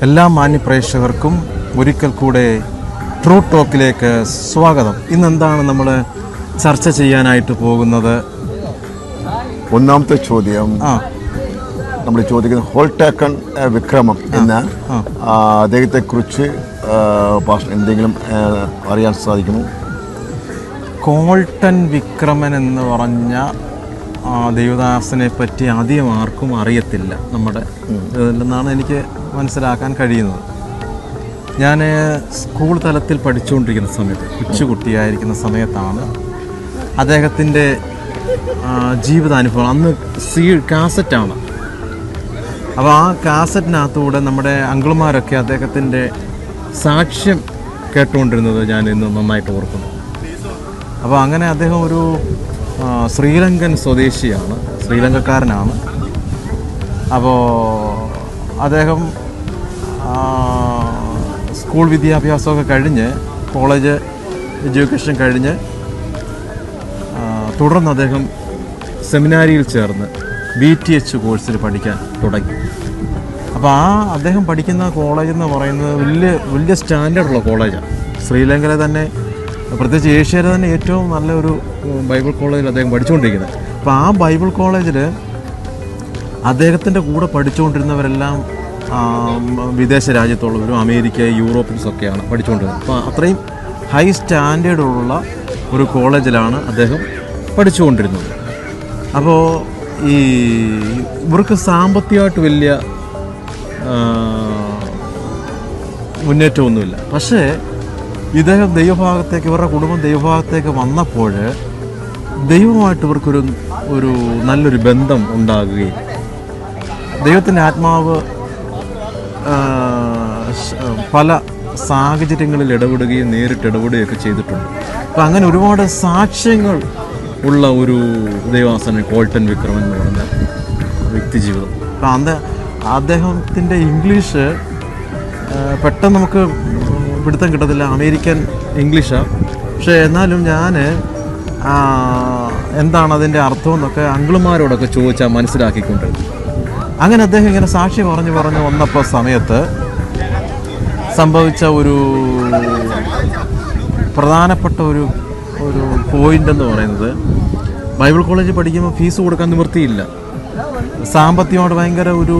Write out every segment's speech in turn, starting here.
എല്ലാ മാന്യപ്രേക്ഷകർക്കും ഒരിക്കൽ കൂടെ ട്രൂ ടോക്കിലേക്ക് സ്വാഗതം. ഇന്നെന്താണ് നമ്മൾ ചർച്ച ചെയ്യാനായിട്ട് പോകുന്നത്? ഒന്നാമത്തെ ചോദ്യം നമ്മൾ ചോദിക്കുന്നത് ഹോൾടാക്കൺ വിക്രമൻ എന്ന അദ്ദേഹത്തെക്കുറിച്ച് എന്തെങ്കിലും അറിയാൻ സാധിക്കുമോ? കോൾട്ടൺ വിക്രമൻ എന്ന് പറഞ്ഞ ദേവദാസനെ പറ്റി അധികം ആർക്കും അറിയത്തില്ല നമ്മുടെ ഇതിലെന്നാണ് എനിക്ക് മനസ്സിലാക്കാൻ കഴിയുന്നത്. ഞാൻ സ്കൂൾ തലത്തിൽ പഠിച്ചുകൊണ്ടിരിക്കുന്ന സമയത്ത്, കൊച്ചുകുട്ടിയായിരിക്കുന്ന സമയത്താണ് അദ്ദേഹത്തിൻ്റെ ജീവിതാനുഭവം. അന്ന് കാസറ്റാണ്. അപ്പോൾ ആ കാസറ്റിനകത്തൂടെ നമ്മുടെ അങ്കിൾമാരൊക്കെ അദ്ദേഹത്തിൻ്റെ സാക്ഷ്യം കേട്ടുകൊണ്ടിരുന്നത് ഞാൻ ഇന്ന് നന്നായിട്ട് ഓർക്കുന്നു. അപ്പോൾ അങ്ങനെ അദ്ദേഹം ഒരു ശ്രീലങ്കൻ സ്വദേശിയാണ്, ശ്രീലങ്കക്കാരനാണ്. അപ്പോൾ അദ്ദേഹം സ്കൂൾ വിദ്യാഭ്യാസമൊക്കെ കഴിഞ്ഞ് കോളേജ് എഡ്യൂക്കേഷൻ കഴിഞ്ഞ് തുടർന്ന് അദ്ദേഹം സെമിനാരിയിൽ ചേർന്ന് BTH കോഴ്സിൽ പഠിക്കാൻ തുടങ്ങി. അപ്പോൾ അദ്ദേഹം പഠിക്കുന്ന കോളേജ് എന്ന് പറയുന്നത് വലിയ സ്റ്റാൻഡേർഡുള്ള കോളേജാണ്. ശ്രീലങ്കയിലെ തന്നെ, പ്രത്യേകിച്ച് ഏഷ്യയിലെ തന്നെ ഏറ്റവും നല്ലൊരു ബൈബിൾ കോളേജിൽ അദ്ദേഹം പഠിച്ചുകൊണ്ടിരിക്കുന്നത്. അപ്പോൾ ആ ബൈബിൾ കോളേജിൽ അദ്ദേഹത്തിൻ്റെ കൂടെ പഠിച്ചുകൊണ്ടിരുന്നവരെല്ലാം വിദേശ രാജ്യത്തുള്ളവരും അമേരിക്ക, യൂറോപ്യൻസൊക്കെയാണ് പഠിച്ചുകൊണ്ടിരുന്നത്. അപ്പോൾ അത്രയും ഹൈ സ്റ്റാൻഡേർഡുള്ള ഒരു കോളേജിലാണ് അദ്ദേഹം പഠിച്ചുകൊണ്ടിരുന്നത്. അപ്പോൾ ഇവർക്ക് സാമ്പത്തികമായിട്ട് വലിയ മുന്നേറ്റമൊന്നുമില്ല. പക്ഷേ ഇദ്ദേഹം ദൈവഭാഗത്തേക്ക്, ഇവരുടെ കുടുംബം ദൈവഭാഗത്തേക്ക് വന്നപ്പോൾ ദൈവമായിട്ട് ഇവർക്കൊരു നല്ലൊരു ബന്ധം ഉണ്ടാകുകയും ദൈവത്തിൻ്റെ ആത്മാവ് പല സാഹചര്യങ്ങളിൽ ഇടപെടുകയും നേരിട്ട് ഇടപെടുകയൊക്കെ ചെയ്തിട്ടുണ്ട്. അപ്പം അങ്ങനെ ഒരുപാട് സാക്ഷ്യങ്ങൾ ഉള്ള ഒരു ദൈവദാസൻ കോൾട്ടൺ വിക്രമൻ എന്ന് പറഞ്ഞ വ്യക്തി ജീവിതം. അപ്പം അദ്ദേഹത്തിൻ്റെ ഇംഗ്ലീഷ് പെട്ടെന്ന് നമുക്ക് പിടുത്തം കിട്ടത്തില്ല, അമേരിക്കൻ ഇംഗ്ലീഷാണ്. പക്ഷേ എന്നാലും ഞാൻ എന്താണ് അതിൻ്റെ അർത്ഥമെന്നൊക്കെ അങ്കിളുമാരോടൊക്കെ ചോദിച്ചാൽ മനസ്സിലാക്കിക്കൊണ്ടിരുന്നു. അങ്ങനെ അദ്ദേഹം ഇങ്ങനെ സാക്ഷി പറഞ്ഞു വന്നപ്പോൾ സമയത്ത് സംഭവിച്ച ഒരു പ്രധാനപ്പെട്ട ഒരു പോയിൻ്റ് എന്ന് പറയുന്നത്, ബൈബിൾ കോളേജിൽ പഠിക്കുമ്പോൾ ഫീസ് കൊടുക്കാൻ നിവൃത്തിയില്ല. സാമ്പത്തികമായിട്ട് ഭയങ്കര ഒരു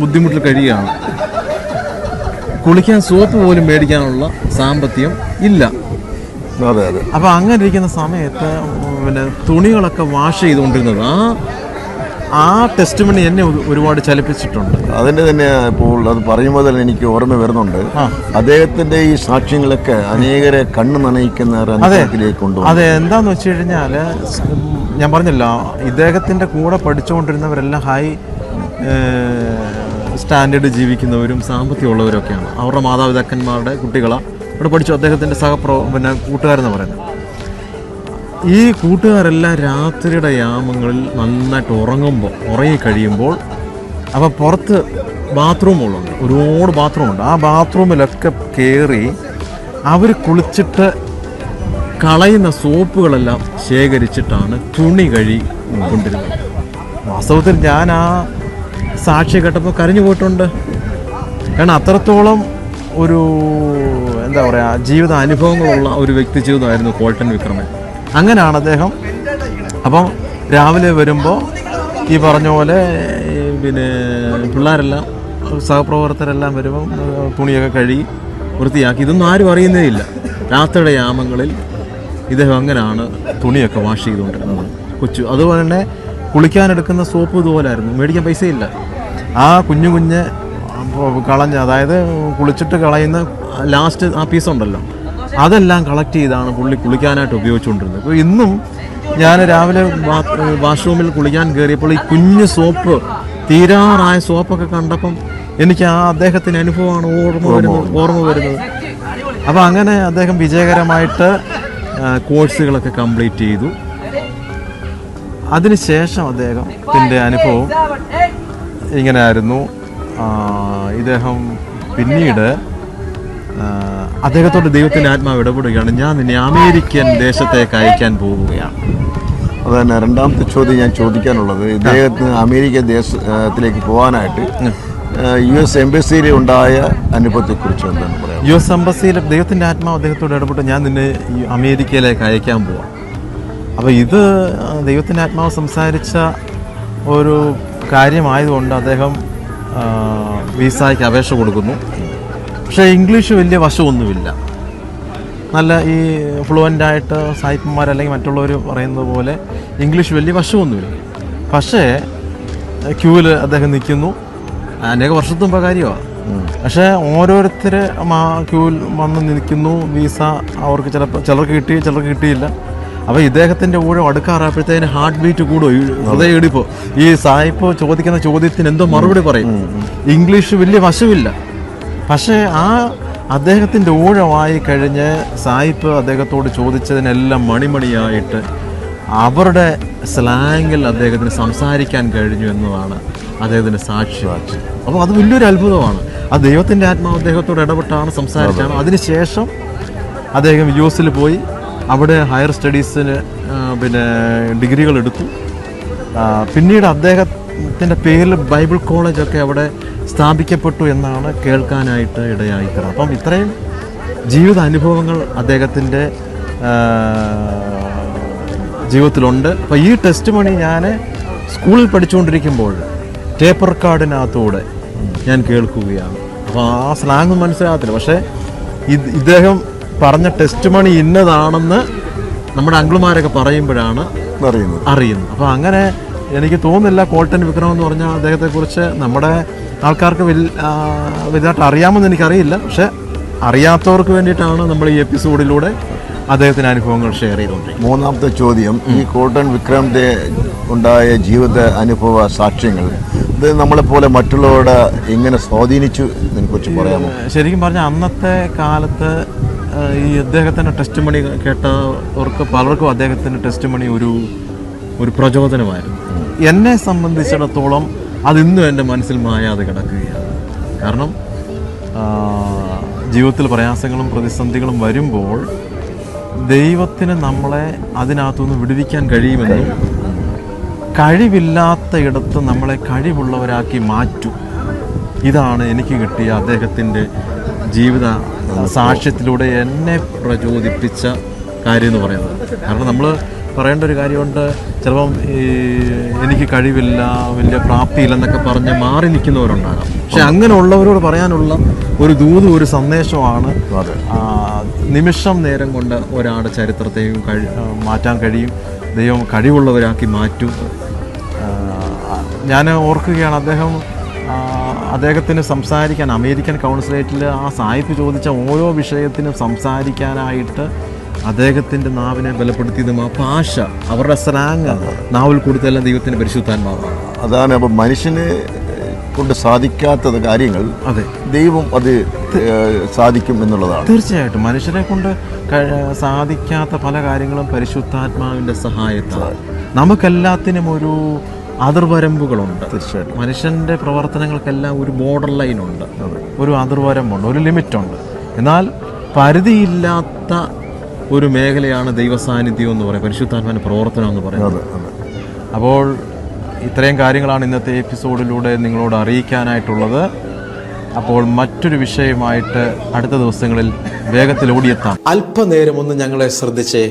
ബുദ്ധിമുട്ടിൽ കഴിയുകയാണ്. കുളിക്കാൻ സോപ്പ് പോലും മേടിക്കാനുള്ള സാമ്പത്തികം ഇല്ല. അപ്പോൾ അങ്ങനെ ഇരിക്കുന്ന സമയത്ത് പിന്നെ തുണികളൊക്കെ വാഷ് ചെയ്തുകൊണ്ടിരുന്നത് ആ ടെസ്റ്റ് മണി എന്നെ ഒരുപാട് ചലിപ്പിച്ചിട്ടുണ്ട്. അതിൻ്റെ തന്നെ ഇപ്പോൾ അത് പറയുമ്പോൾ തന്നെ എനിക്ക് ഓർമ്മ വരുന്നുണ്ട്. അദ്ദേഹത്തിൻ്റെ ഈ സാക്ഷ്യങ്ങളൊക്കെ അനേകരെ കണ്ണ് നനയിക്കുന്ന അനുഭവത്തിലേക്ക് കൊണ്ടുപോകും. അതെ, എന്താണെന്ന് വെച്ച് കഴിഞ്ഞാൽ ഞാൻ പറഞ്ഞല്ലോ, ഇദ്ദേഹത്തിൻ്റെ കൂടെ പഠിച്ചുകൊണ്ടിരുന്നവരെല്ലാം ഹൈ സ്റ്റാൻഡേർഡ് ജീവിക്കുന്നവരും സാമ്പത്തികമുള്ളവരൊക്കെയാണ്. അവരുടെ മാതാപിതാക്കന്മാരുടെ കുട്ടികളാണ് ഇവിടെ പഠിച്ചു. അദ്ദേഹത്തിൻ്റെ കൂട്ടുകാരെന്ന് പറയുന്നത്. ഈ കൂട്ടുകാരെല്ലാം രാത്രിയുടെ യാമങ്ങളിൽ നന്നായിട്ട് ഉറങ്ങിക്കഴിയുമ്പോൾ അപ്പോൾ പുറത്ത് ബാത്റൂമുകളുണ്ട്, ഒരുപാട് ബാത്റൂമുണ്ട്. ആ ബാത്റൂമിലൊക്കെ കയറി അവർ കുളിച്ചിട്ട് കളയുന്ന സോപ്പുകളെല്ലാം ശേഖരിച്ചിട്ടാണ് തുണി കൊണ്ടിരുന്നത്. വാസ്തവത്തിൽ ഞാൻ ആ സാക്ഷി കേട്ടപ്പോൾ കരഞ്ഞു പോയിട്ടുണ്ട്. കാരണം അത്രത്തോളം ഒരു എന്താ പറയുക, ജീവിത അനുഭവങ്ങളുള്ള ഒരു വ്യക്തി ജീവിതമായിരുന്നു കോൾട്ടൺ വിക്രമൻ. അങ്ങനെയാണ് അദ്ദേഹം. അപ്പം രാവിലെ വരുമ്പോൾ ഈ പറഞ്ഞ പോലെ പിന്നെ പിള്ളേരെല്ലാം, സഹപ്രവർത്തകരെല്ലാം വരുമ്പം തുണിയൊക്കെ കഴുകി വൃത്തിയാക്കി. ഇതൊന്നും ആരും അറിയുന്നേയില്ല. രാത്രിയുടെ യാമങ്ങളിൽ ഇദ്ദേഹം അങ്ങനെയാണ് തുണിയൊക്കെ വാഷ് ചെയ്തുകൊണ്ടിരുന്നത്. അതുപോലെ തന്നെ കുളിക്കാനെടുക്കുന്ന സോപ്പ് ഇതുപോലായിരുന്നു, മേടിക്കാൻ പൈസയില്ല. ആ കുഞ്ഞു അതായത് കുളിച്ചിട്ട് കളയുന്ന ലാസ്റ്റ് ആ പീസുണ്ടല്ലോ, അതെല്ലാം കളക്ട് ചെയ്താണ് പുള്ളി കുളിക്കാനായിട്ട് ഉപയോഗിച്ചുകൊണ്ടിരുന്നത്. അപ്പോൾ ഇന്നും ഞാൻ രാവിലെ വാഷ്റൂമിൽ കുളിക്കാൻ കയറിയപ്പോൾ ഈ കുഞ്ഞ് സോപ്പ്, തീരാറായ സോപ്പൊക്കെ കണ്ടപ്പം എനിക്ക് അദ്ദേഹത്തിൻ്റെ അനുഭവമാണ് ഓർമ്മ വരുന്നത്. അപ്പോൾ അങ്ങനെ അദ്ദേഹം വിജയകരമായിട്ട് കോഴ്സുകളൊക്കെ കംപ്ലീറ്റ് ചെയ്തു. അതിനുശേഷം അദ്ദേഹത്തിൻ്റെ അനുഭവം ഇങ്ങനെയായിരുന്നു. ഇദ്ദേഹം പിന്നീട് അദ്ദേഹത്തോട് ദൈവത്തിൻ്റെ ആത്മാവ് ഇടപെടുകയാണ്, ഞാൻ നിന്നെ അമേരിക്കൻ ദേശത്തേക്ക് അയക്കാൻ പോവുകയാണ്. അതന്നെ രണ്ടാമത്തെ ചോദ്യം ഞാൻ ചോദിക്കാനുള്ളത്, ഇദ്ദേഹത്തിന് അമേരിക്കൻ ദേശത്തിലേക്ക് പോകാനായിട്ട് US എംബസിയിൽ ഉണ്ടായ അനുഭവത്തെക്കുറിച്ച് എന്താണ് പറയാം? US എംബസിയിൽ ദൈവത്തിൻ്റെ ആത്മാവ് അദ്ദേഹത്തോട് ഇടപെട്ട് ഞാൻ നിന്നെ ഈ അമേരിക്കയിലേക്ക് അയക്കാൻ പോവാം. അപ്പോൾ ഇത് ദൈവത്തിൻ്റെ ആത്മാവ് സംസാരിച്ച ഒരു കാര്യമായതുകൊണ്ട് അദ്ദേഹം വിസയ്ക്ക് അപേക്ഷ കൊടുക്കുന്നു. പക്ഷേ ഇംഗ്ലീഷ് വലിയ വശമൊന്നുമില്ല. നല്ല ഈ ഫ്ലുവൻ്റായിട്ട് സായിപ്പന്മാർ അല്ലെങ്കിൽ മറ്റുള്ളവർ പറയുന്നത് പോലെ ഇംഗ്ലീഷ് വലിയ വശമൊന്നുമില്ല. പക്ഷേ ക്യൂവിൽ അദ്ദേഹം നിൽക്കുന്നു. അനേക വർഷത്തിന് മുമ്പ് കാര്യമാണ്. പക്ഷേ ഓരോരുത്തർ ക്യൂവിൽ വന്ന് നിൽക്കുന്നു. വിസ അവർക്ക് ചിലർക്ക് കിട്ടി, ചിലർക്ക് കിട്ടിയില്ല. അപ്പോൾ ഇദ്ദേഹത്തിൻ്റെ ഊഴം അടുക്കാറായപ്പോഴത്തേന് ഹാർട്ട് ബീറ്റ് കൂടുമോ, ഹൃദയം ഇടിപ്പോ. ഈ സായിപ്പ് ചോദിക്കുന്ന ചോദ്യത്തിന് എന്തോ മറുപടി പറയും. ഇംഗ്ലീഷ് വലിയ വശമില്ല. പക്ഷേ അദ്ദേഹത്തിൻ്റെ ഊഴമായി കഴിഞ്ഞ് സായിപ്പ് അദ്ദേഹത്തോട് ചോദിച്ചതിനെല്ലാം മണിമണിയായിട്ട് അവരുടെ സ്ലാങ്ങിൽ അദ്ദേഹത്തിന് സംസാരിക്കാൻ കഴിഞ്ഞു എന്നതാണ് അദ്ദേഹത്തിൻ്റെ സാക്ഷ്യം. അപ്പോൾ അത് വലിയൊരു അത്ഭുതമാണ്. ആ ദൈവത്തിൻ്റെ ആത്മാവ് അദ്ദേഹത്തോട് ഇടപെട്ടാണ് സംസാരിച്ചാണ്. അതിനുശേഷം അദ്ദേഹം US പോയി അവിടെ ഹയർ സ്റ്റഡീസിന് ഡിഗ്രികൾ എടുത്തു. പിന്നീട് അദ്ദേഹത്തിൻ്റെ പേരിൽ ബൈബിൾ കോളേജൊക്കെ അവിടെ സ്ഥാപിക്കപ്പെട്ടു എന്നാണ് കേൾക്കാനായിട്ട് ഇടയായിത്തീർന്നത്. അപ്പം ഇത്രയും ജീവിത അനുഭവങ്ങൾ അദ്ദേഹത്തിൻ്റെ ജീവിതത്തിലുണ്ട്. അപ്പോൾ ഈ ടെസ്റ്റ് മണി ഞാൻ സ്കൂളിൽ പഠിച്ചുകൊണ്ടിരിക്കുമ്പോൾ ടേപ്പർ കാർഡിനകത്തൂടെ ഞാൻ കേൾക്കുകയാണ്. അപ്പോൾ ആ സ്ലാങ് മനസ്സിലാകത്തില്ല. പക്ഷേ ഇദ്ദേഹം പറഞ്ഞ ടെസ്റ്റ് മണി ഇന്നതാണെന്ന് നമ്മുടെ അങ്കിൾമാരൊക്കെ പറയുമ്പോഴാണ് അറിയുന്നത്. അപ്പോൾ അങ്ങനെ എനിക്ക് തോന്നുന്നില്ല കോൾട്ടൻ വിക്രം എന്ന് പറഞ്ഞാൽ അദ്ദേഹത്തെക്കുറിച്ച് നമ്മുടെ ആൾക്കാർക്ക് വലുതായിട്ട് അറിയാമെന്ന് എനിക്കറിയില്ല. പക്ഷെ അറിയാത്തവർക്ക് വേണ്ടിയിട്ടാണ് നമ്മൾ ഈ എപ്പിസോഡിലൂടെ അദ്ദേഹത്തിൻ്റെ അനുഭവങ്ങൾ ഷെയർ ചെയ്തുകൊണ്ടിരിക്കുന്നത്. മൂന്നാമത്തെ ചോദ്യം, ഈ കോൾട്ടൻ വിക്രമിൻ്റെ ഉണ്ടായ ജീവിത അനുഭവ സാക്ഷ്യങ്ങൾ ഇത് നമ്മളെപ്പോലെ മറ്റുള്ളവരുടെ എങ്ങനെ സ്വാധീനിച്ചു ഇതിനെക്കുറിച്ച് പറയാമോ? ശരിക്കും പറഞ്ഞാൽ അന്നത്തെ കാലത്ത് ഈ അദ്ദേഹത്തിൻ്റെ ടെസ്റ്റ് മണി കേട്ടവർക്ക് പലർക്കും അദ്ദേഹത്തിൻ്റെ ടെസ്റ്റ് മണി ഒരു പ്രചോദനമായിരുന്നു. എന്നെ സംബന്ധിച്ചിടത്തോളം അതിന്നും എൻ്റെ മനസ്സിൽ മായാതെ കിടക്കുകയാണ്. കാരണം ജീവിതത്തിൽ പ്രയാസങ്ങളും പ്രതിസന്ധികളും വരുമ്പോൾ ദൈവത്തിന് നമ്മളെ അതിനകത്തുനിന്ന് വിടുവിക്കാൻ കഴിയുമെന്നും കഴിവില്ലാത്ത ഇടത്ത് നമ്മളെ കഴിവുള്ളവരാക്കി മാറ്റും. ഇതാണ് എനിക്ക് കിട്ടിയ അദ്ദേഹത്തിൻ്റെ ജീവിത സാക്ഷ്യത്തിലൂടെ എന്നെ പ്രചോദിപ്പിച്ച കാര്യം എന്ന് പറയുന്നത്. കാരണം നമ്മൾ പറയേണ്ട ഒരു കാര്യമുണ്ട്, ചിലപ്പം എനിക്ക് കഴിവില്ല, വലിയ പ്രാപ്തിയില്ലെന്നൊക്കെ പറഞ്ഞ് മാറി നിൽക്കുന്നവരുണ്ടാകാം. പക്ഷെ അങ്ങനെയുള്ളവരോട് പറയാനുള്ള ഒരു ദൂതും ഒരു സന്ദേശമാണ് നിമിഷം നേരം കൊണ്ട് ഒരാളുടെ ചരിത്രത്തെയും മാറ്റാൻ കഴിയും. ദൈവം കഴിവുള്ളവരാക്കി മാറ്റും. ഞാൻ ഓർക്കുകയാണ്, അദ്ദേഹത്തിന് സംസാരിക്കാൻ അമേരിക്കൻ കൗൺസിലേറ്റിൽ ആ സായിപ്പ് ചോദിച്ച ഓരോ വിഷയത്തിനും സംസാരിക്കാനായിട്ട് അദ്ദേഹത്തിൻ്റെ നാവിനെ ബലപ്പെടുത്തിയതും ആ ഭാഷ, അവരുടെ സ്ലാങ് നാവിൽ കൊടുത്തെല്ലാം ദൈവത്തിൻ്റെ പരിശുദ്ധാത്മാവാണ്. അതാണ്. അപ്പം മനുഷ്യന് കൊണ്ട് സാധിക്കാത്തത് കാര്യങ്ങൾ അതെ ദൈവം അത് സാധിക്കും എന്നുള്ളതാണ്. തീർച്ചയായിട്ടും മനുഷ്യരെ കൊണ്ട് സാധിക്കാത്ത പല കാര്യങ്ങളും പരിശുദ്ധാത്മാവിൻ്റെ സഹായത്താൽ. നമുക്കെല്ലാത്തിനും ഒരു അതിർവരമ്പുകളുണ്ട്. തീർച്ചയായിട്ടും മനുഷ്യൻ്റെ പ്രവർത്തനങ്ങൾക്കെല്ലാം ഒരു ബോർഡർ ലൈനുണ്ട്, ഒരു അതിർവരമ്പുണ്ട്, ഒരു ലിമിറ്റുണ്ട്. എന്നാൽ പരിധിയില്ലാത്ത ഒരു മേഖലയാണ് ദൈവസാന്നിധ്യം എന്ന് പറയുന്നത്, പരിശുദ്ധാത്മാവിൻ്റെ പ്രവർത്തനം എന്ന് പറയുന്നത്. അപ്പോൾ ഇത്രയും കാര്യങ്ങളാണ് ഇന്നത്തെ എപ്പിസോഡിലൂടെ നിങ്ങളോട് അറിയിക്കാനായിട്ടുള്ളത്. അപ്പോൾ മറ്റൊരു വിഷയമായിട്ട് അടുത്ത ദിവസങ്ങളിൽ വേഗത്തിൽ ഓടിയെത്താം. അല്പനേരം ഒന്ന് ഞങ്ങളെ ശ്രദ്ധിച്ചേ.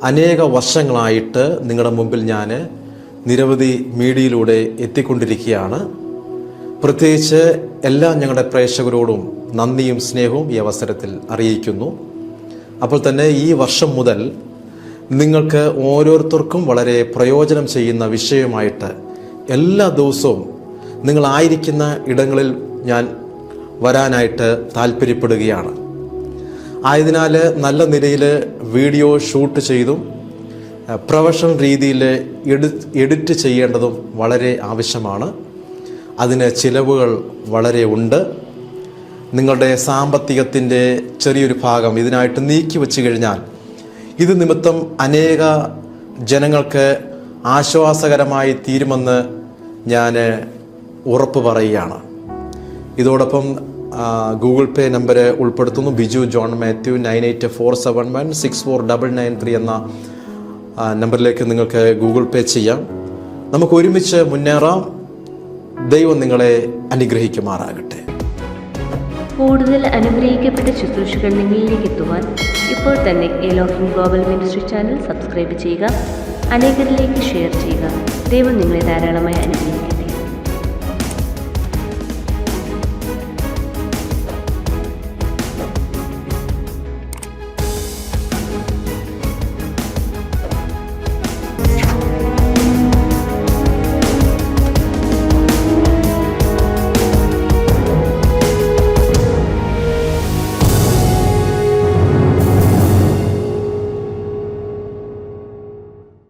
അനേക വർഷങ്ങളായിട്ട് നിങ്ങളുടെ മുമ്പിൽ ഞാൻ നിരവധി മീഡിയയിലൂടെ എത്തിക്കൊണ്ടിരിക്കുകയാണ്. പ്രത്യേകിച്ച് എല്ലാ ഞങ്ങളുടെ പ്രേക്ഷകരോടും നന്ദിയും സ്നേഹവും ഈ അവസരത്തിൽ അറിയിക്കുന്നു. അപ്പോൾ തന്നെ ഈ വർഷം മുതൽ നിങ്ങൾക്ക് ഓരോരുത്തർക്കും വളരെ പ്രയോജനം ചെയ്യുന്ന വിഷയമായിട്ട് എല്ലാ ദിവസവും നിങ്ങളായിരിക്കുന്ന ഇടങ്ങളിൽ ഞാൻ വരാനായിട്ട് താല്പര്യപ്പെടുകയാണ്. ആയതിനാൽ നല്ല നിലയിൽ വീഡിയോ ഷൂട്ട് ചെയ്തും പ്രൊഫഷണൽ രീതിയിൽ എഡിറ്റ് ചെയ്യേണ്ടതും വളരെ ആവശ്യമാണ്. അതിന് ചിലവുകൾ വളരെ ഉണ്ട്. നിങ്ങളുടെ സാമ്പത്തികത്തിൻ്റെ ചെറിയൊരു ഭാഗം ഇതിനായിട്ട് നീക്കി വച്ചു കഴിഞ്ഞാൽ ഇത് നിമിത്തം അനേക ജനങ്ങൾക്ക് ആശ്വാസകരമായി തീരുമെന്ന് ഞാൻ ഉറപ്പ് പറയുകയാണ്. ഇതോടൊപ്പം ഗൂഗിൾ പേ നമ്പർ ഉൾപ്പെടുത്തുന്നു. ബിജു ജോൺ മാത്യു 9847164993 എന്ന നമ്പറിലേക്ക് നിങ്ങൾക്ക് ഗൂഗിൾ പേ ചെയ്യാം. നമുക്ക് ഒരുമിച്ച് മുന്നേറാം. ദൈവം നിങ്ങളെ അനുഗ്രഹിക്കുമാറാകട്ടെ. കൂടുതൽ അനുഗ്രഹിക്കപ്പെട്ട ശുശ്രൂഷകൾ നിങ്ങളിലേക്ക് എത്തുവാൻ ഇപ്പോൾ തന്നെ Elohim global ministry channel subscribe ചെയ്യുക, അനേകരിലേക്ക് ഷെയർ ചെയ്യുക. ദൈവം നിങ്ങളെ ധാരാളമായി അനുഗ്രഹിക്കും.